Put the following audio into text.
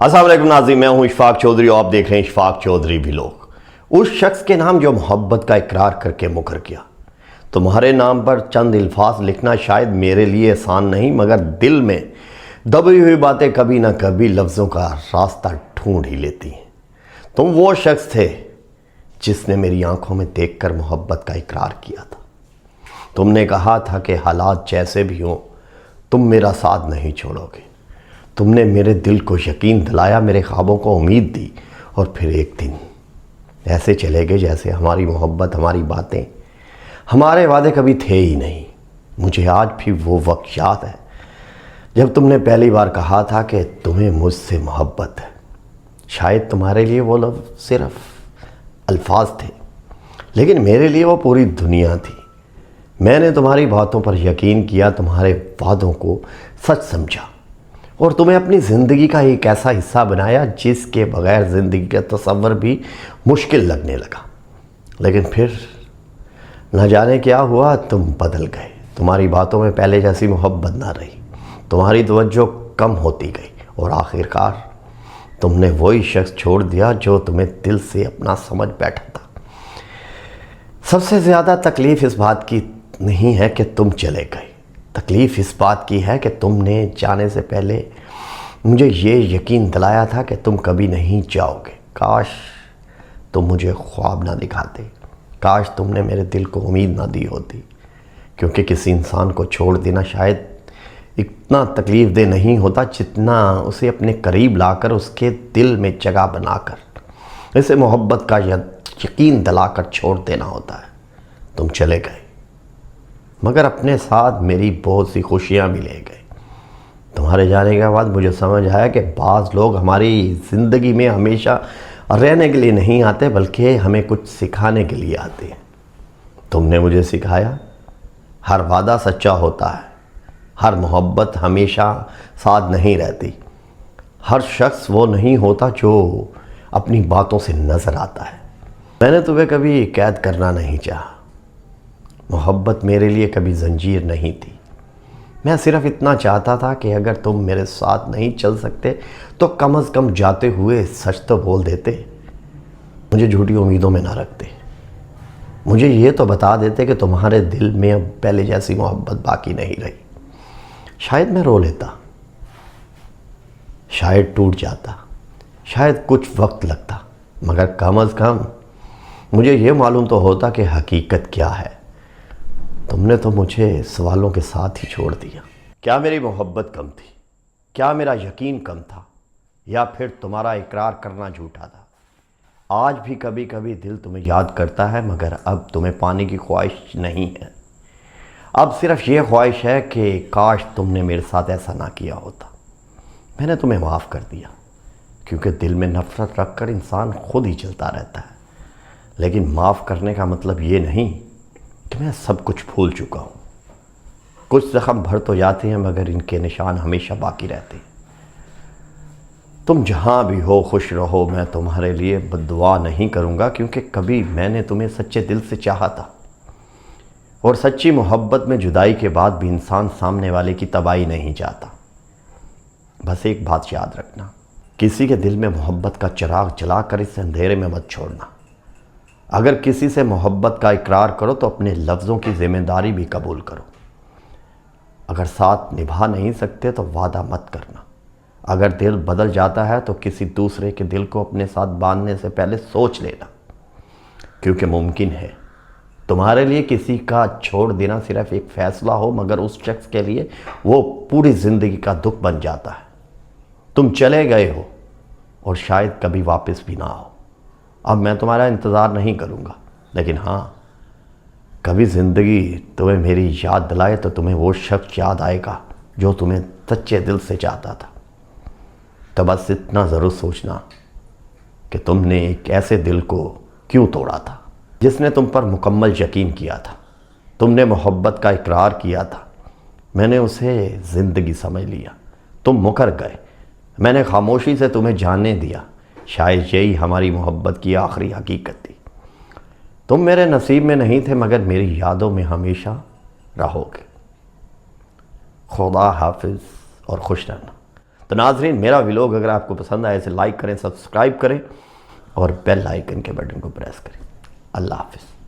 السلام علیکم ناظرین، میں ہوں اشفاق چودھری اور آپ دیکھ رہے ہیں اشفاق چودھری ولاگ۔ اس شخص کے نام جو محبت کا اقرار کر کے مکر گیا۔ تمہارے نام پر چند الفاظ لکھنا شاید میرے لیے آسان نہیں، مگر دل میں دبی ہوئی باتیں کبھی نہ کبھی لفظوں کا راستہ ڈھونڈ ہی لیتی ہیں۔ تم وہ شخص تھے جس نے میری آنکھوں میں دیکھ کر محبت کا اقرار کیا تھا۔ تم نے کہا تھا کہ حالات جیسے بھی ہوں تم میرا ساتھ نہیں چھوڑو گے۔ تم نے میرے دل کو یقین دلایا، میرے خوابوں کو امید دی، اور پھر ایک دن ایسے چلے گئے جیسے ہماری محبت، ہماری باتیں، ہمارے وعدے کبھی تھے ہی نہیں۔ مجھے آج بھی وہ وقت یاد ہے جب تم نے پہلی بار کہا تھا کہ تمہیں مجھ سے محبت ہے۔ شاید تمہارے لیے وہ لفظ صرف الفاظ تھے، لیکن میرے لیے وہ پوری دنیا تھی۔ میں نے تمہاری باتوں پر یقین کیا، تمہارے وعدوں کو سچ سمجھا، اور تمہیں اپنی زندگی کا ایک ایسا حصہ بنایا جس کے بغیر زندگی کا تصور بھی مشکل لگنے لگا۔ لیکن پھر نہ جانے کیا ہوا، تم بدل گئے۔ تمہاری باتوں میں پہلے جیسی محبت نہ رہی، تمہاری توجہ کم ہوتی گئی، اور آخرکار تم نے وہی شخص چھوڑ دیا جو تمہیں دل سے اپنا سمجھ بیٹھا تھا۔ سب سے زیادہ تکلیف اس بات کی نہیں ہے کہ تم چلے گئے، تکلیف اس بات کی ہے کہ تم نے جانے سے پہلے مجھے یہ یقین دلایا تھا کہ تم کبھی نہیں جاؤ گے۔ کاش تم مجھے خواب نہ دکھاتے، کاش تم نے میرے دل کو امید نہ دی ہوتی، کیونکہ کسی انسان کو چھوڑ دینا شاید اتنا تکلیف دہ نہیں ہوتا جتنا اسے اپنے قریب لا کر اس کے دل میں جگہ بنا کر اسے محبت کا یقین دلا کر چھوڑ دینا ہوتا ہے۔ تم چلے گئے، مگر اپنے ساتھ میری بہت سی خوشیاں بھی لے گئے۔ تمہارے جانے کے بعد مجھے سمجھ آیا کہ بعض لوگ ہماری زندگی میں ہمیشہ رہنے کے لیے نہیں آتے، بلکہ ہمیں کچھ سکھانے کے لیے آتے ہیں۔ تم نے مجھے سکھایا ہر وعدہ سچا ہوتا ہے، ہر محبت ہمیشہ ساتھ نہیں رہتی، ہر شخص وہ نہیں ہوتا جو اپنی باتوں سے نظر آتا ہے۔ میں نے تمہیں کبھی قید کرنا نہیں چاہا، محبت میرے لیے کبھی زنجیر نہیں تھی۔ میں صرف اتنا چاہتا تھا کہ اگر تم میرے ساتھ نہیں چل سکتے تو کم از کم جاتے ہوئے سچ تو بول دیتے، مجھے جھوٹی امیدوں میں نہ رکھتے، مجھے یہ تو بتا دیتے کہ تمہارے دل میں اب پہلے جیسی محبت باقی نہیں رہی۔ شاید میں رو لیتا، شاید ٹوٹ جاتا، شاید کچھ وقت لگتا، مگر کم از کم مجھے یہ معلوم تو ہوتا کہ حقیقت کیا ہے۔ تم نے تو مجھے سوالوں کے ساتھ ہی چھوڑ دیا۔ کیا میری محبت کم تھی؟ کیا میرا یقین کم تھا؟ یا پھر تمہارا اقرار کرنا جھوٹا تھا؟ آج بھی کبھی کبھی دل تمہیں یاد کرتا ہے، مگر اب تمہیں پانے کی خواہش نہیں ہے۔ اب صرف یہ خواہش ہے کہ کاش تم نے میرے ساتھ ایسا نہ کیا ہوتا۔ میں نے تمہیں معاف کر دیا، کیونکہ دل میں نفرت رکھ کر انسان خود ہی چلتا رہتا ہے۔ لیکن معاف کرنے کا مطلب یہ نہیں کہ میں سب کچھ بھول چکا ہوں۔ کچھ زخم بھر تو جاتے ہیں، مگر ان کے نشان ہمیشہ باقی رہتے ہیں۔ تم جہاں بھی ہو خوش رہو، میں تمہارے لیے بد دعا نہیں کروں گا، کیونکہ کبھی میں نے تمہیں سچے دل سے چاہا تھا، اور سچی محبت میں جدائی کے بعد بھی انسان سامنے والے کی تباہی نہیں چاہتا۔ بس ایک بات یاد رکھنا، کسی کے دل میں محبت کا چراغ جلا کر اسے اندھیرے میں مت چھوڑنا۔ اگر کسی سے محبت کا اقرار کرو تو اپنے لفظوں کی ذمہ داری بھی قبول کرو۔ اگر ساتھ نبھا نہیں سکتے تو وعدہ مت کرنا۔ اگر دل بدل جاتا ہے تو کسی دوسرے کے دل کو اپنے ساتھ باندھنے سے پہلے سوچ لینا، کیونکہ ممکن ہے تمہارے لیے کسی کا چھوڑ دینا صرف ایک فیصلہ ہو، مگر اس شخص کے لیے وہ پوری زندگی کا دکھ بن جاتا ہے۔ تم چلے گئے ہو اور شاید کبھی واپس بھی نہ آؤ۔ اب میں تمہارا انتظار نہیں کروں گا، لیکن ہاں، کبھی زندگی تمہیں میری یاد دلائے تو تمہیں وہ شخص یاد آئے گا جو تمہیں سچے دل سے چاہتا تھا۔ تو بس اتنا ضرور سوچنا کہ تم نے ایک ایسے دل کو کیوں توڑا تھا جس نے تم پر مکمل یقین کیا تھا۔ تم نے محبت کا اقرار کیا تھا، میں نے اسے زندگی سمجھ لیا۔ تم مکر گئے، میں نے خاموشی سے تمہیں جاننے دیا۔ شاید یہی ہماری محبت کی آخری حقیقت تھی۔ تم میرے نصیب میں نہیں تھے، مگر میری یادوں میں ہمیشہ رہو گے۔ خدا حافظ اور خوش رہنا۔ تو ناظرین میرا ویلوگ اگر آپ کو پسند آئے اسے لائک کریں، سبسکرائب کریں اور بیل آئیکن کے بٹن کو پریس کریں۔ اللہ حافظ۔